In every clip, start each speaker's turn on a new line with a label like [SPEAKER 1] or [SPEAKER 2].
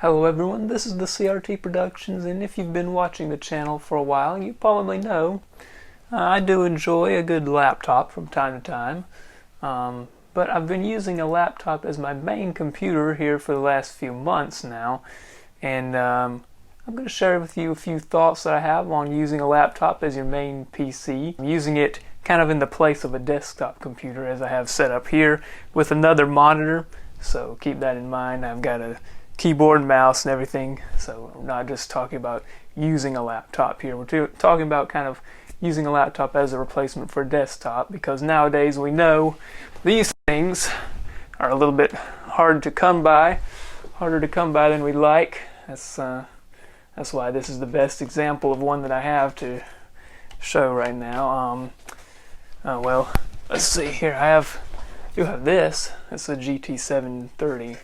[SPEAKER 1] Hello everyone, this is the CRT Productions, and if you've been watching the channel for a while, you probably know I do enjoy a good laptop from time to time, but I've been using a laptop as my main computer here for the last few months now, and I'm going to share with you a few thoughts that I have on using a laptop as your main PC. I'm using it kind of in the place of a desktop computer as I have set up here with another monitor, so keep that in mind. I've got a keyboard and mouse and everything, so we're not just talking about using a laptop here. We're talking about kind of using a laptop as a replacement for a desktop, because nowadays we know these things are a little bit harder to come by than we'd like. That's why this is the best example of one that I have to show right now. Well, let's see here. I do have this. It's a GT730.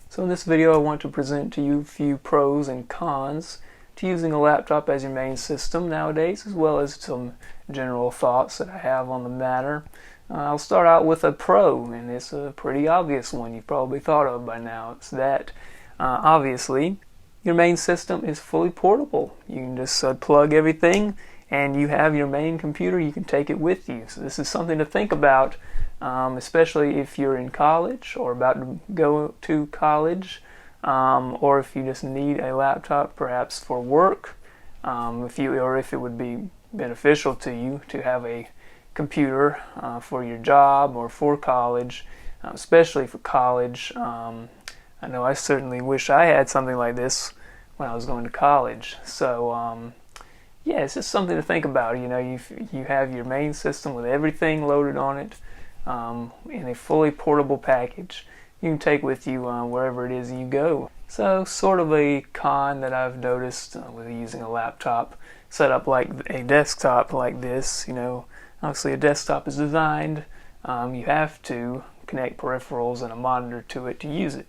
[SPEAKER 1] So in this video I want to present to you a few pros and cons to using a laptop as your main system nowadays, as well as some general thoughts that I have on the matter. I'll start out with a pro, and it's a pretty obvious one you've probably thought of by now. It's that obviously your main system is fully portable. You can just plug everything and you have your main computer. You can take it with you. So this is something to think about, especially if you're in college or about to go to college, or if you just need a laptop perhaps for work, if it would be beneficial to you to have a computer for your job or for college, especially for college. I know I certainly wish I had something like this when I was going to college. So yeah, it's just something to think about. You know, you have your main system with everything loaded on it in a fully portable package you can take with you wherever it is you go. So sort of a con that I've noticed with using a laptop set up like a desktop like this. You know, obviously a desktop is designed, you have to connect peripherals and a monitor to it to use it.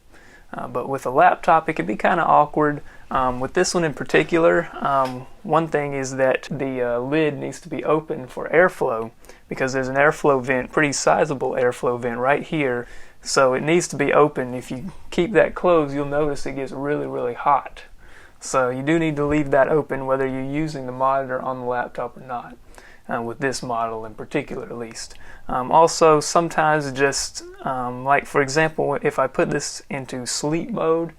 [SPEAKER 1] But with a laptop, it can be kind of awkward. With this one in particular, one thing is that the lid needs to be open for airflow, because there's an airflow vent, pretty sizable airflow vent right here. So it needs to be open. If you keep that closed, you'll notice it gets really, really hot. So you do need to leave that open whether you're using the monitor on the laptop or not. With this model in particular, at least. Also, sometimes just like for example, if I put this into sleep mode,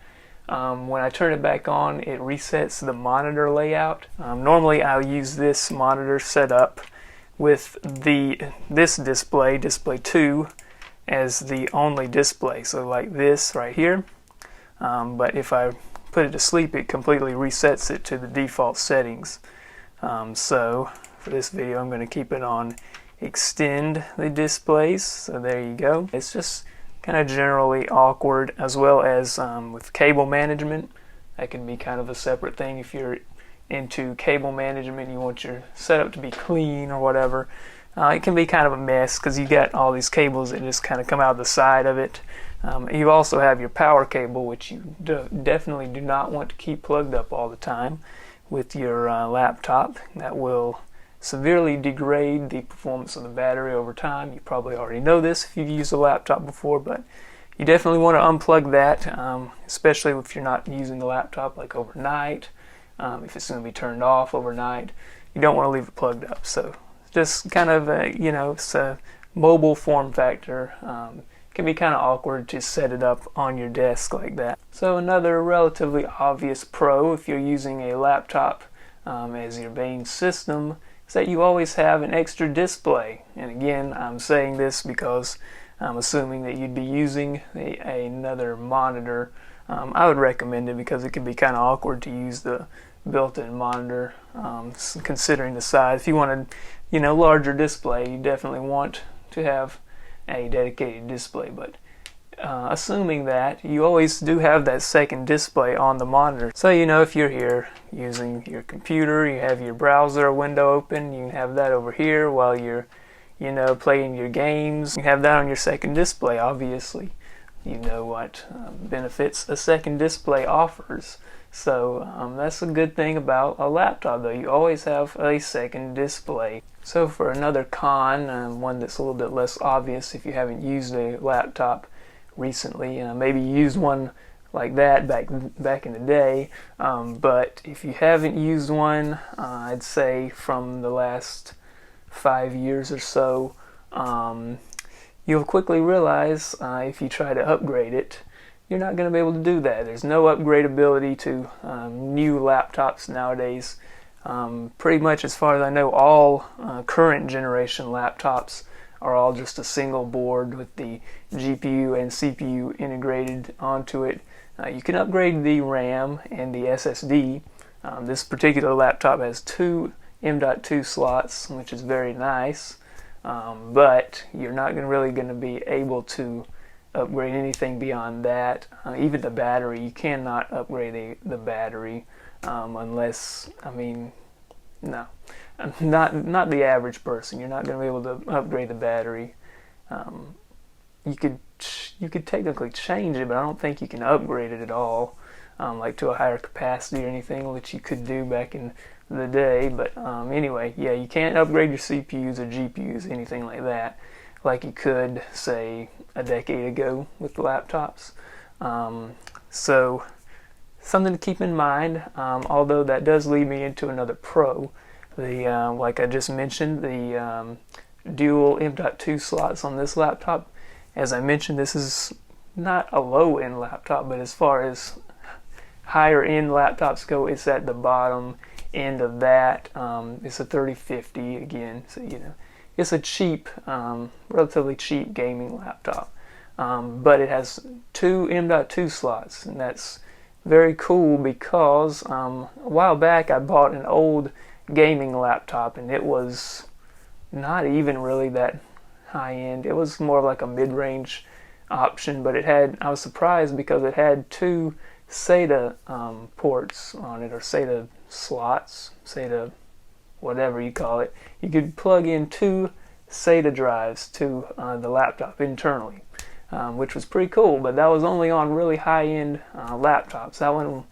[SPEAKER 1] when I turn it back on, it resets the monitor layout. Normally I'll use this monitor setup with this display 2 as the only display, so like this right here. But if I put it to sleep, it completely resets it to the default settings. So for this video I'm going to keep it on extend the displays, so there you go. It's just kind of generally awkward, as well as with cable management. That can be kind of a separate thing. If you're into cable management, you want your setup to be clean or whatever, it can be kind of a mess because you got all these cables that just kind of come out the side of it. You also have your power cable, which you definitely do not want to keep plugged up all the time with your laptop. That will severely degrade the performance of the battery over time. You probably already know this if you've used a laptop before, but you definitely want to unplug that, especially if you're not using the laptop like overnight. If it's going to be turned off overnight, you don't want to leave it plugged up. So just kind of it's a mobile form factor. It can be kind of awkward to set it up on your desk like that. So another relatively obvious pro if you're using a laptop as your main system is that you always have an extra display. And again, I'm saying this because I'm assuming that you'd be using another monitor. I would recommend it because it can be kind of awkward to use the built-in monitor, considering the size. If you want a larger display, you definitely want to have a dedicated display. But assuming that, you always do have that second display on the monitor. So if you're here using your computer, you have your browser window open, you can have that over here while you're playing your games. You have that on your second display. Obviously you know what benefits a second display offers. So that's a good thing about a laptop, though. You always have a second display. So for another con, one that's a little bit less obvious if you haven't used a laptop recently. Maybe you used one like that back in the day, but if you haven't used one, I'd say from the last 5 years or so, you'll quickly realize if you try to upgrade it, you're not going to be able to do that. There's no upgradability to new laptops nowadays. Pretty much, as far as I know, all current generation laptops are all just a single board with the GPU and CPU integrated onto it. You can upgrade the RAM and the SSD. This particular laptop has 2 M.2 slots, which is very nice, but you're not really going to be able to upgrade anything beyond that. Even the battery, you cannot upgrade the battery unless, I mean, no, not the average person. You're not going to be able to upgrade the battery. You could technically change it, but I don't think you can upgrade it at all, like to a higher capacity or anything, which you could do back in the day. But anyway, yeah, you can't upgrade your CPUs or GPUs, anything like that, like you could, say, a decade ago with laptops. So something to keep in mind, although that does lead me into another pro. Like I just mentioned, the dual M.2 slots on this laptop. As I mentioned, this is not a low-end laptop, but as far as higher-end laptops go, it's at the bottom end of that. It's a 3050 again, so you know, it's a cheap, relatively cheap gaming laptop. But it has 2 M.2 slots, and that's very cool because a while back I bought an old gaming laptop, and it was not even really that high-end. It was more like a mid-range option, but I was surprised because it had 2 SATA ports on it, or SATA slots, SATA whatever you call it. You could plug in 2 SATA drives to the laptop internally, which was pretty cool, but that was only on really high-end laptops. That one,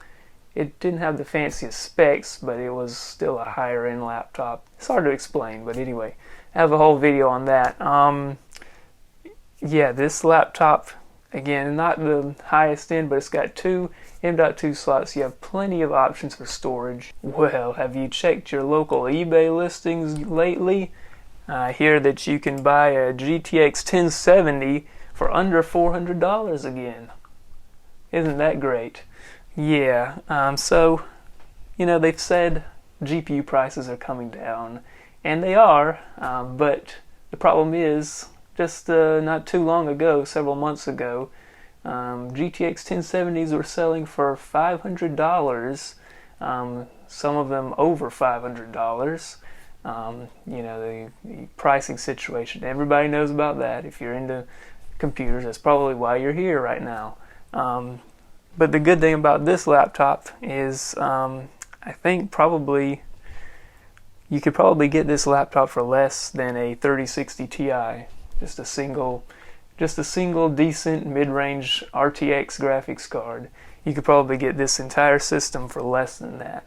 [SPEAKER 1] it didn't have the fanciest specs, but it was still a higher-end laptop. It's hard to explain, but anyway, I have a whole video on that. Yeah, this laptop, again, not the highest end, but it's got 2 M.2 slots. You have plenty of options for storage. Well, have you checked your local eBay listings lately? I hear that you can buy a GTX 1070 for under $400 again. Isn't that great? Yeah, so, you know, they've said GPU prices are coming down, and they are, but the problem is, just not too long ago, several months ago, GTX 1070s were selling for $500, some of them over $500. You know, the pricing situation, everybody knows about that. If you're into computers, that's probably why you're here right now. But the good thing about this laptop is I think you could probably get this laptop for less than a 3060 Ti. Just a single decent mid-range RTX graphics card. You could probably get this entire system for less than that,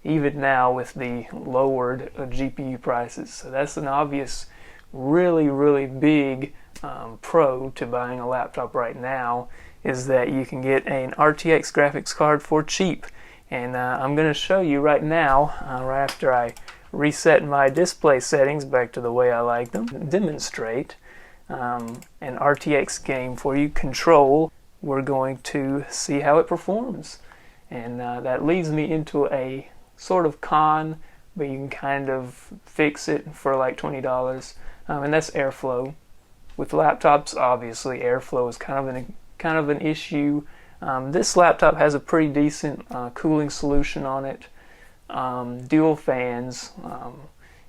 [SPEAKER 1] even now with the lowered GPU prices. So that's an obvious, really big pro to buying a laptop right now, is that you can get an RTX graphics card for cheap. And I'm going to show you right now, right after I reset my display settings back to the way I like them, demonstrate an RTX game for you, Control. We're going to see how it performs. And that leads me into a sort of con, but you can kind of fix it for like $20. And that's airflow. With laptops, obviously, airflow is kind of an issue. This laptop has a pretty decent cooling solution on it. Dual fans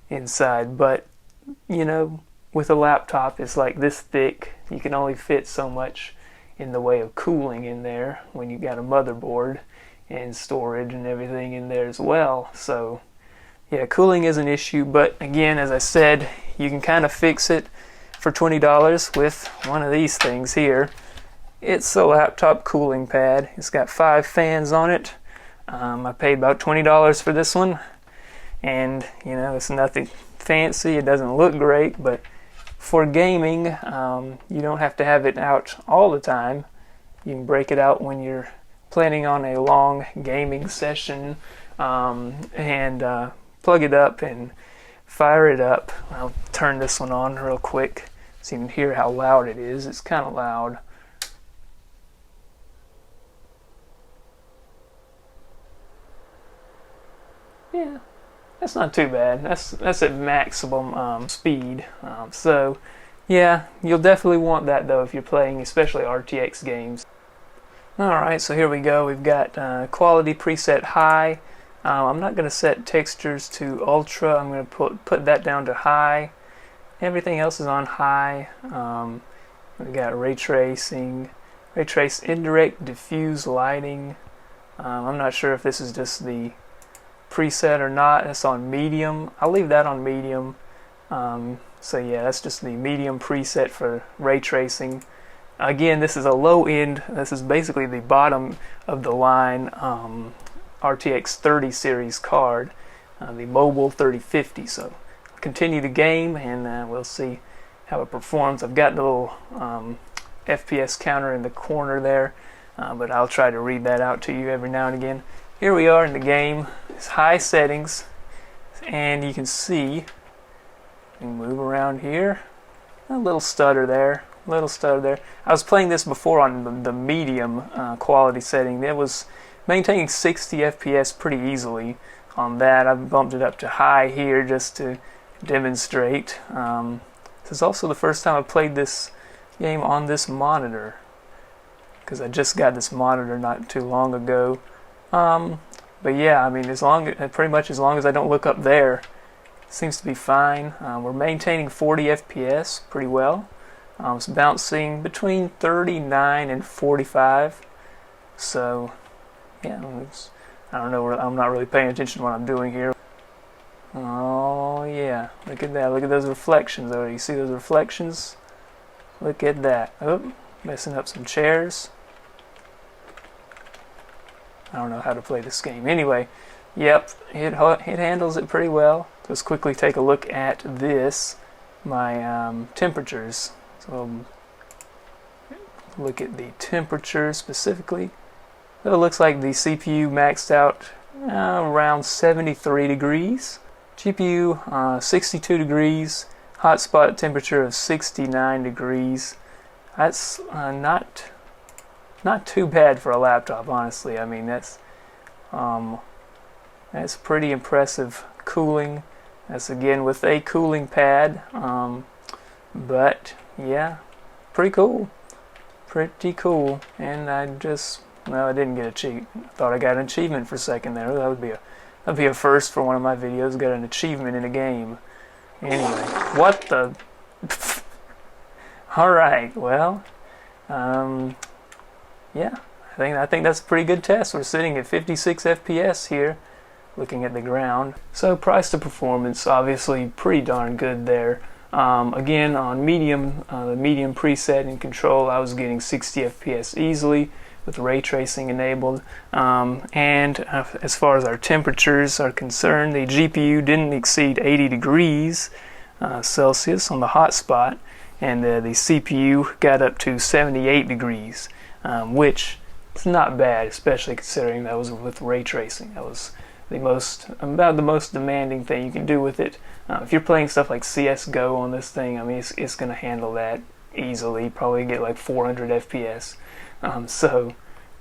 [SPEAKER 1] inside, but you know, with a laptop it's like this thick. You can only fit so much in the way of cooling in there when you got a motherboard and storage and everything in there as well. So yeah, cooling is an issue, but again, as I said, you can kind of fix it for $20 with one of these things here. It's a laptop cooling pad. It's got 5 fans on it. I paid about $20 for this one, and you know, it's nothing fancy. It doesn't look great, but for gaming, you don't have to have it out all the time. You can break it out when you're planning on a long gaming session, and plug it up and fire it up. I'll turn this one on real quick so you can hear how loud it is. It's kind of loud. Yeah, that's not too bad. That's at maximum speed. So yeah, you'll definitely want that though if you're playing especially RTX games. Alright, so here we go. We've got quality preset high. I'm not going to set textures to ultra. I'm going to put that down to high. Everything else is on high. We've got ray tracing, ray trace indirect diffuse lighting. I'm not sure if this is just the preset or not. It's on medium. I'll leave that on medium. So yeah, that's just the medium preset for ray tracing. Again, this is a low end. This is basically the bottom of the line RTX 30 series card, the mobile 3050. So I'll continue the game and we'll see how it performs. I've got the little FPS counter in the corner there, but I'll try to read that out to you every now and again. Here we are in the game. It's high settings, and you can see, move around here, a little stutter there, I was playing this before on the medium quality setting. It was maintaining 60 FPS pretty easily on that. I've bumped it up to high here just to demonstrate. This is also the first time I played this game on this monitor, because I just got this monitor not too long ago. But yeah, I mean, pretty much as long as I don't look up there, it seems to be fine. We're maintaining 40 FPS pretty well. It's bouncing between 39 and 45. So yeah, I don't know. I'm not really paying attention to what I'm doing here. Oh yeah, look at that. Look at those reflections though. You see those reflections? Look at that. Oh, messing up some chairs. I don't know how to play this game. Anyway, yep, it handles it pretty well. Let's quickly take a look at this, my temperatures. So look at the temperature specifically. It looks like the CPU maxed out around 73 degrees. GPU 62 degrees. Hotspot temperature of 69 degrees. That's not too bad for a laptop, honestly. I mean, that's pretty impressive cooling. That's again with a cooling pad. But yeah, pretty cool. And I didn't get a cheat. I thought I got an achievement for a second there. That'd be a first for one of my videos. Got an achievement in a game. Anyway, what the? All right. Well, yeah. I think that's a pretty good test. We're sitting at 56 FPS here, looking at the ground. So price to performance, obviously pretty darn good there. Again, on medium, the medium preset and control, I was getting 60 FPS easily with ray tracing enabled. And as far as our temperatures are concerned, the GPU didn't exceed 80 degrees Celsius on the hotspot, and the CPU got up to 78 degrees, which is not bad, especially considering that was with ray tracing. That was about the most demanding thing you can do with it. If you're playing stuff like CSGO on this thing, I mean, it's going to handle that easily. Probably get like 400 FPS. So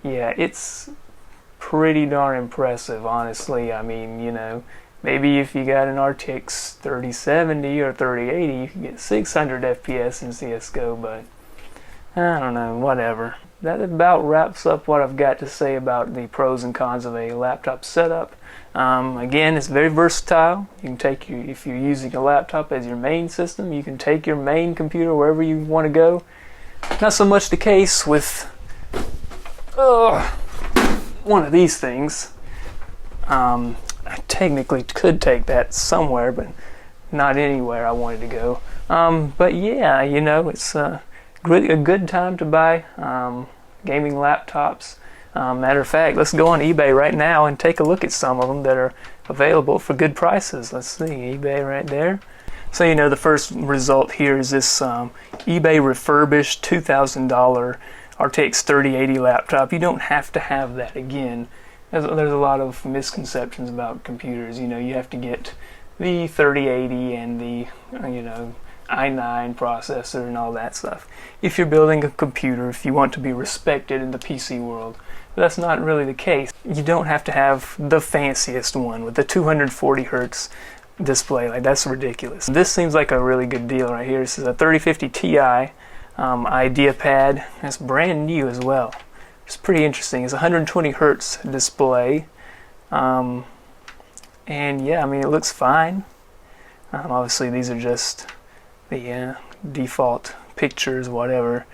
[SPEAKER 1] yeah, it's pretty darn impressive, honestly. I mean, you know, maybe if you got an RTX 3070 or 3080, you can get 600 FPS in CSGO, but I don't know, whatever. That about wraps up what I've got to say about the pros and cons of a laptop setup. Again, it's very versatile. You can take if you're using a laptop as your main system, you can take your main computer wherever you want to go. Not so much the case with one of these things. I technically could take that somewhere, but not anywhere I wanted to go. But yeah, you know, it's a good time to buy gaming laptops. Matter of fact, let's go on eBay right now and take a look at some of them that are available for good prices. Let's see, eBay right there. So the first result here is this eBay refurbished $2,000 RTX 3080 laptop. You don't have to have that. Again, there's a lot of misconceptions about computers. You have to get the 3080 and the i9 processor and all that stuff if you're building a computer, if you want to be respected in the PC world. But that's not really the case. You don't have to have the fanciest one with the 240 hertz display. Like, that's ridiculous. This seems like a really good deal right here. This is a 3050 Ti IdeaPad. It's brand new as well. It's pretty interesting. It's a 120 hertz display, and yeah, I mean, it looks fine. Obviously these are just the default pictures, whatever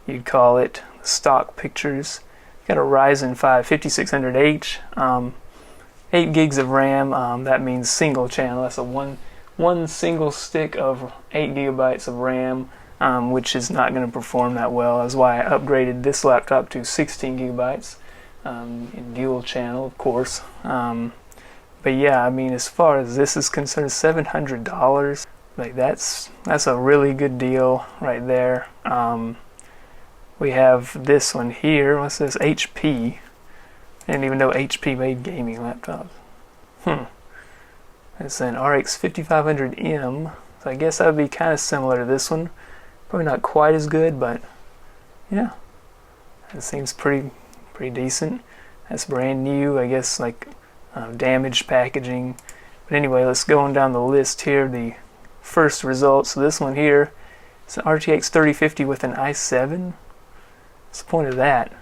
[SPEAKER 1] you'd call it, stock pictures. Got a Ryzen 5 5600H, 8 gigs of RAM. That means single channel. That's a one single stick of 8 gigabytes of RAM, which is not going to perform that well. That's why I upgraded this laptop to 16 gigabytes in dual channel, of course. But yeah, I mean, as far as this is concerned, $700. Like, that's a really good deal right there. We have this one here. What's this? HP. I didn't even know HP made gaming laptops. It's an RX 5500M. So I guess that would be kind of similar to this one. Probably not quite as good, but yeah, it seems pretty decent. That's brand new. I guess like damaged packaging. But anyway, let's go on down the list here. The first result. So this one here, it's an RTX 3050 with an i7. What's the point of that?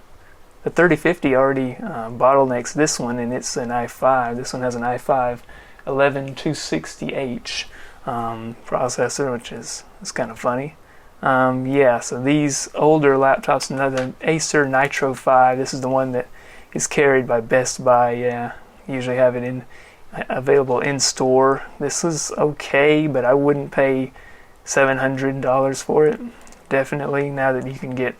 [SPEAKER 1] The 3050 already bottlenecks this one, and it's an i5. This one has an i5 11260H processor, which is kind of funny. Yeah, so these older laptops, another Acer Nitro 5. This is the one that is carried by Best Buy. Yeah, usually have it available in store. This is okay, but I wouldn't pay $700 for it. Definitely, now that you can get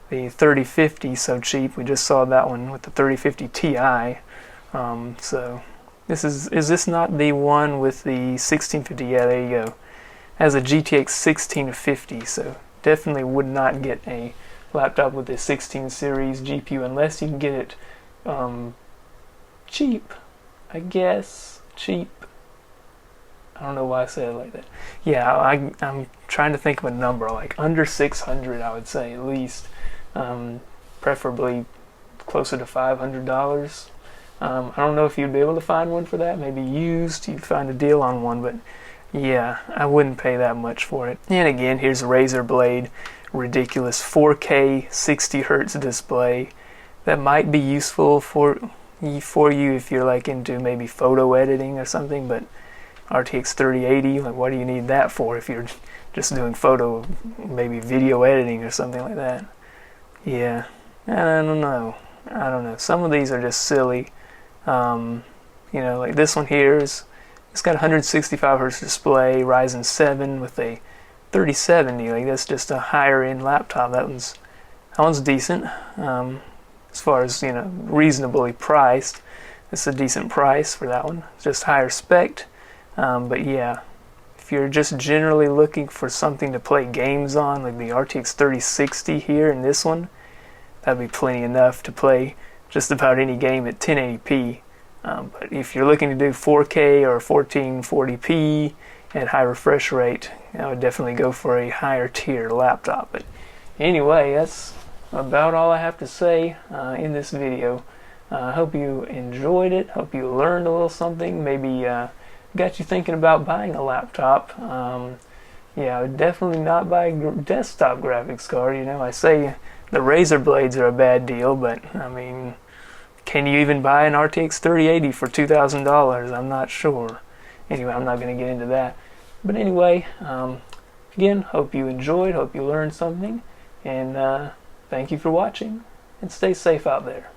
[SPEAKER 1] the 3050 so cheap. We just saw that one with the 3050 Ti. So is this not the one with the 1650? Yeah, there you go. It has a GTX 1650, so definitely would not get a laptop with the 16 series GPU unless you can get it cheap. I guess cheap. I don't know why I said it like that. Yeah, I'm trying to think of a number, like under 600, I would say, at least. Preferably closer to $500. I don't know if you'd be able to find one for that. Maybe used, you'd find a deal on one, but yeah, I wouldn't pay that much for it. And again, here's a Razer Blade, ridiculous 4K 60 hertz display. That might be useful for you if you're like into maybe photo editing or something, but RTX 3080, like, what do you need that for if you're just doing maybe video editing or something like that? Yeah, I don't know. Some of these are just silly. Like this one here it's got a 165 hertz display, Ryzen 7 with a 3070. Like, that's just a higher end laptop. That one's decent. As far as reasonably priced, it's a decent price for that one. It's just higher spec. But yeah, if you're just generally looking for something to play games on, like the RTX 3060 here and this one, that'd be plenty enough to play just about any game at 1080p. But if you're looking to do 4K or 1440p at high refresh rate, I would definitely go for a higher tier laptop. But anyway, that's about all I have to say in this video. I hope you enjoyed it. Hope you learned a little something. Maybe got you thinking about buying a laptop. Yeah, I would definitely not buy a desktop graphics card. I say the Razer blades are a bad deal, but I mean, can you even buy an RTX 3080 for $2,000? I'm not sure. Anyway, I'm not going to get into that. But anyway, again, hope you enjoyed, hope you learned something, and thank you for watching, and stay safe out there.